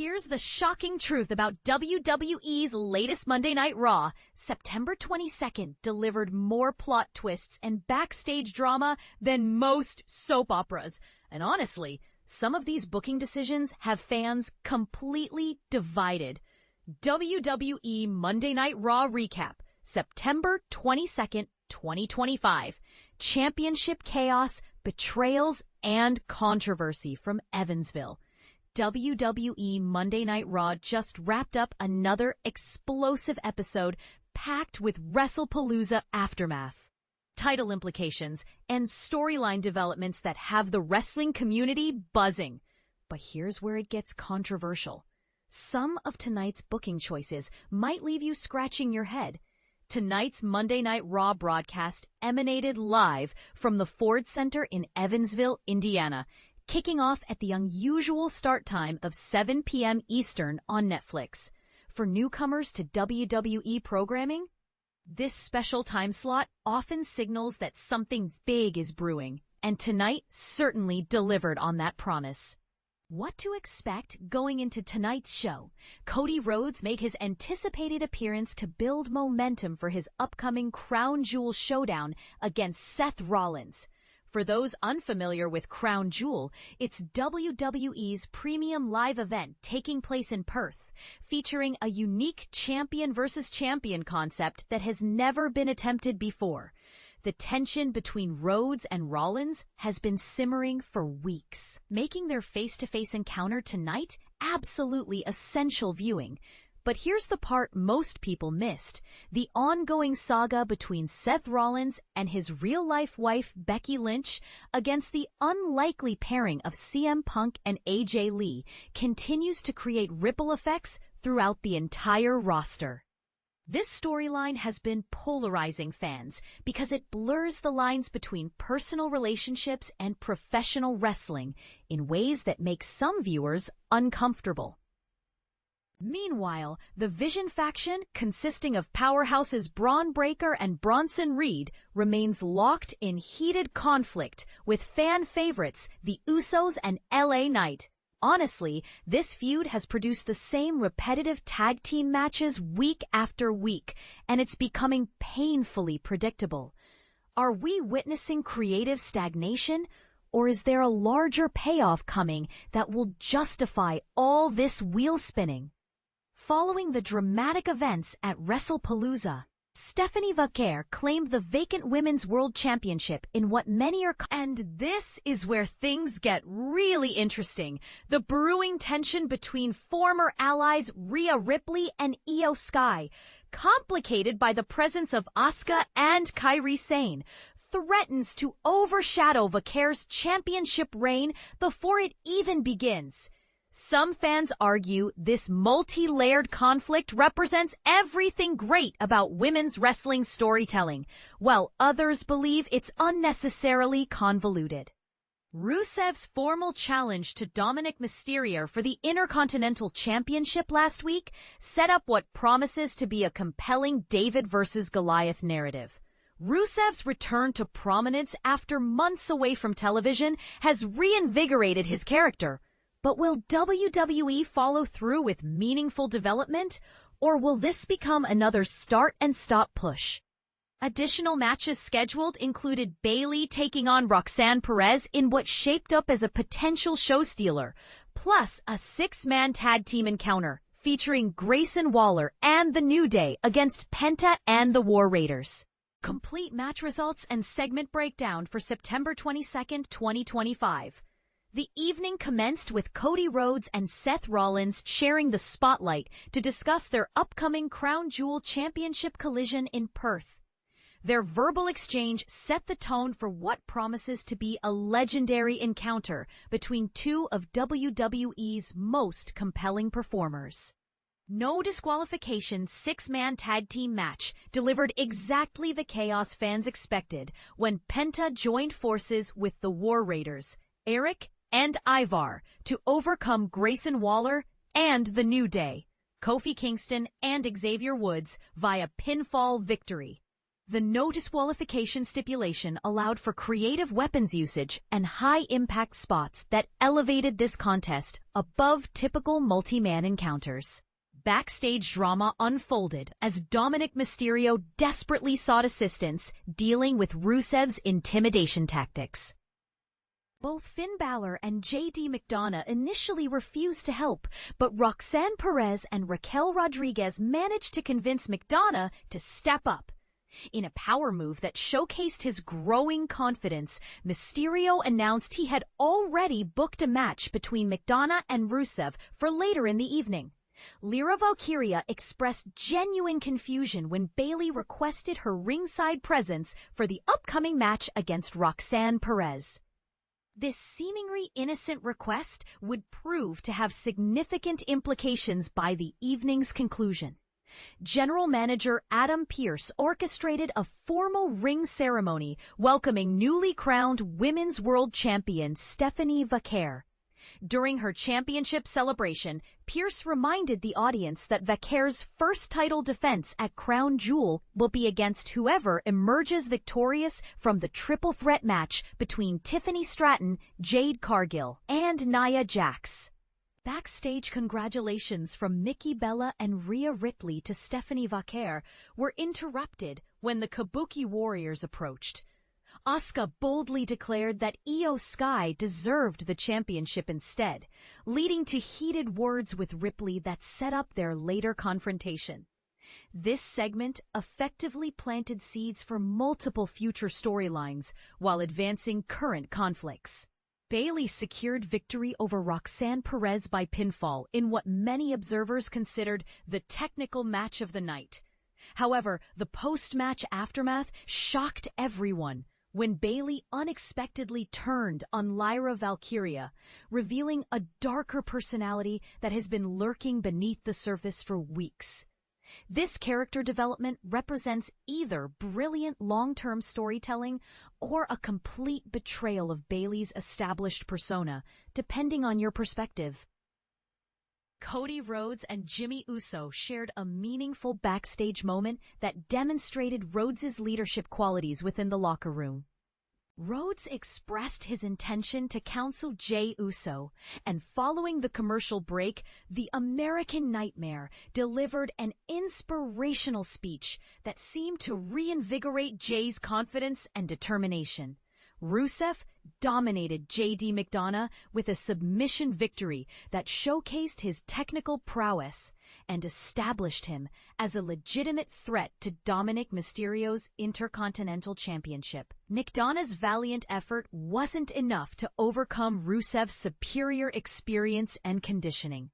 Here's the shocking truth about WWE's latest Monday Night Raw. September 22nd delivered more plot twists and backstage drama than most soap operas. And honestly, some of these booking decisions have fans completely divided. WWE Monday Night Raw recap, September 22nd, 2025. Championship chaos, betrayals, and controversy from Evansville. WWE Monday Night Raw just wrapped up another explosive episode packed with Wrestlepalooza aftermath, title implications, and storyline developments that have the wrestling community buzzing. But here's where it gets controversial. Some of tonight's booking choices might leave you scratching your head. Tonight's Monday Night Raw broadcast emanated live from the Ford Center in Evansville, Indiana, kicking off at the unusual start time of 7 p.m. Eastern on Netflix. For newcomers to WWE programming, this special time slot often signals that something big is brewing, and tonight certainly delivered on that promise. What to expect going into tonight's show? Cody Rhodes made his anticipated appearance to build momentum for his upcoming Crown Jewel showdown against Seth Rollins. For those unfamiliar with Crown Jewel, it's WWE's premium live event taking place in Perth, featuring a unique champion versus champion concept that has never been attempted before. The tension between Rhodes and Rollins has been simmering for weeks, making their face-to-face encounter tonight absolutely essential viewing. But here's the part most people missed: the ongoing saga between Seth Rollins and his real-life wife Becky Lynch against the unlikely pairing of CM Punk and AJ Lee continues to create ripple effects throughout the entire roster. This storyline has been polarizing fans because it blurs the lines between personal relationships and professional wrestling in ways that make some viewers uncomfortable. Meanwhile, the Vision faction, consisting of powerhouses Braun Breaker and Bronson Reed, remains locked in heated conflict with fan favorites, the Usos and LA Knight. Honestly, this feud has produced the same repetitive tag team matches week after week, and it's becoming painfully predictable. Are we witnessing creative stagnation, or is there a larger payoff coming that will justify all this wheel spinning? Following the dramatic events at Wrestlepalooza, Stephanie Vaquer claimed the vacant Women's World Championship in what many are... And this is where things get really interesting. The brewing tension between former allies Rhea Ripley and Io Sky, complicated by the presence of Asuka and Kairi Sane, threatens to overshadow Vaquer's championship reign before it even begins. Some fans argue this multi-layered conflict represents everything great about women's wrestling storytelling, while others believe it's unnecessarily convoluted. Rusev's formal challenge to Dominik Mysterio for the Intercontinental Championship last week set up what promises to be a compelling David versus Goliath narrative. Rusev's return to prominence after months away from television has reinvigorated his character. But will WWE follow through with meaningful development, or will this become another start-and-stop push? Additional matches scheduled included Bayley taking on Roxanne Perez in what shaped up as a potential show-stealer, plus a six-man tag team encounter featuring Grayson Waller and The New Day against Penta and the War Raiders. Complete match results and segment breakdown for September 22nd, 2025. The evening commenced with Cody Rhodes and Seth Rollins sharing the spotlight to discuss their upcoming Crown Jewel Championship collision in Perth. Their verbal exchange set the tone for what promises to be a legendary encounter between two of WWE's most compelling performers. No disqualification six-man tag team match delivered exactly the chaos fans expected when Penta joined forces with the War Raiders, Eric and Ivar, to overcome Grayson Waller and The New Day, Kofi Kingston and Xavier Woods via pinfall victory. The no disqualification stipulation allowed for creative weapons usage and high-impact spots that elevated this contest above typical multi-man encounters. Backstage drama unfolded as Dominik Mysterio desperately sought assistance dealing with Rusev's intimidation tactics. Both Finn Balor and JD McDonough initially refused to help, but Roxanne Perez and Raquel Rodriguez managed to convince McDonough to step up. In a power move that showcased his growing confidence, Mysterio announced he had already booked a match between McDonough and Rusev for later in the evening. Lyra Valkyria expressed genuine confusion when Bayley requested her ringside presence for the upcoming match against Roxanne Perez. This seemingly innocent request would prove to have significant implications by the evening's conclusion. General Manager Adam Pearce orchestrated a formal ring ceremony welcoming newly crowned Women's World Champion Stephanie Vaquer. During her championship celebration, Pearce reminded the audience that Vaquer's first title defense at Crown Jewel will be against whoever emerges victorious from the triple threat match between Tiffany Stratton, Jade Cargill, and Nia Jax. Backstage congratulations from Nikki Bella and Rhea Ripley to Stephanie Vaquer were interrupted when the Kabuki Warriors approached. Asuka boldly declared that Io Sky deserved the championship instead, leading to heated words with Ripley that set up their later confrontation. This segment effectively planted seeds for multiple future storylines while advancing current conflicts. Bayley secured victory over Roxanne Perez by pinfall in what many observers considered the technical match of the night. However, the post-match aftermath shocked everyone when Bayley unexpectedly turned on Lyra Valkyria, revealing a darker personality that has been lurking beneath the surface for weeks. This character development represents either brilliant long-term storytelling or a complete betrayal of Bayley's established persona, depending on your perspective. Cody Rhodes and Jimmy Uso shared a meaningful backstage moment that demonstrated Rhodes' leadership qualities within the locker room. Rhodes expressed his intention to counsel Jey Uso, and following the commercial break, the American Nightmare delivered an inspirational speech that seemed to reinvigorate Jey's confidence and determination. Rusev dominated JD McDonough with a submission victory that showcased his technical prowess and established him as a legitimate threat to Dominik Mysterio's Intercontinental Championship. McDonough's valiant effort wasn't enough to overcome Rusev's superior experience and conditioning.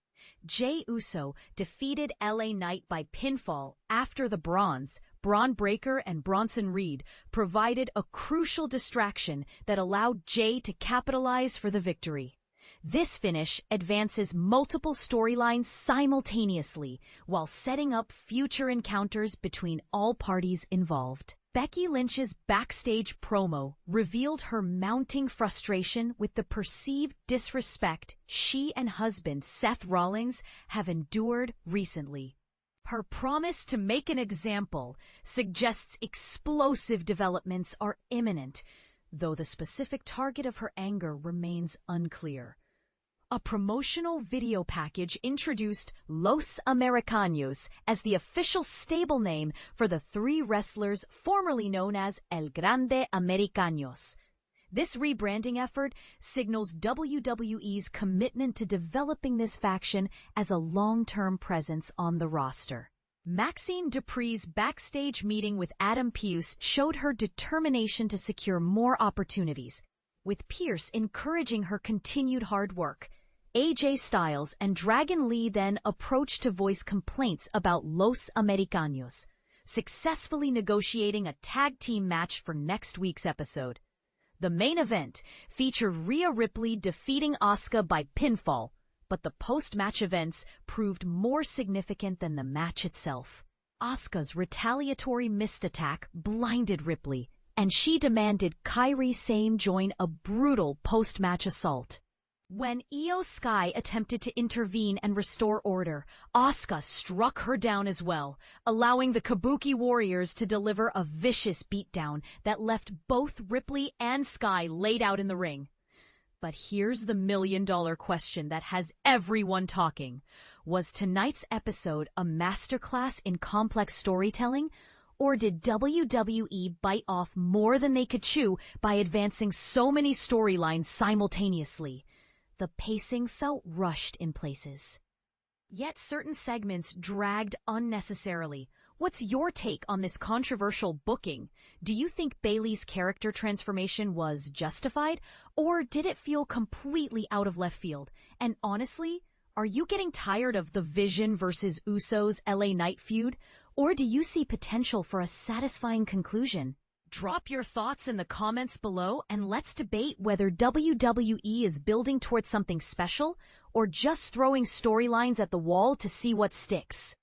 Jey Uso defeated LA Knight by pinfall after the Brawns. Braun Breaker and Bronson Reed provided a crucial distraction that allowed Jey to capitalize for the victory. This finish advances multiple storylines simultaneously while setting up future encounters between all parties involved. Becky Lynch's backstage promo revealed her mounting frustration with the perceived disrespect she and husband Seth Rollins have endured recently. Her promise to make an example suggests explosive developments are imminent, though the specific target of her anger remains unclear. A promotional video package introduced Los Americanos as the official stable name for the three wrestlers formerly known as El Grande Americanos. This rebranding effort signals WWE's commitment to developing this faction as a long-term presence on the roster. Maxine Dupree's backstage meeting with Adam Pearce showed her determination to secure more opportunities, with Pearce encouraging her continued hard work. AJ Styles and Dragon Lee then approached to voice complaints about Los Americanos, successfully negotiating a tag team match for next week's episode. The main event featured Rhea Ripley defeating Asuka by pinfall, but the post-match events proved more significant than the match itself. Asuka's retaliatory missed attack blinded Ripley, and she demanded Kairi Sane join a brutal post-match assault. When Io Sky attempted to intervene and restore order, Asuka struck her down as well, allowing the Kabuki Warriors to deliver a vicious beatdown that left both Ripley and Sky laid out in the ring. But here's the million-dollar question that has everyone talking. Was tonight's episode a masterclass in complex storytelling? Or did WWE bite off more than they could chew by advancing so many storylines simultaneously? The pacing felt rushed in places. Yet certain segments dragged unnecessarily. What's your take on this controversial booking? Do you think Bayley's character transformation was justified, or did it feel completely out of left field? And honestly, are you getting tired of the Vision versus Usos LA Knight feud, or do you see potential for a satisfying conclusion? Drop your thoughts in the comments below and let's debate whether WWE is building towards something special or just throwing storylines at the wall to see what sticks.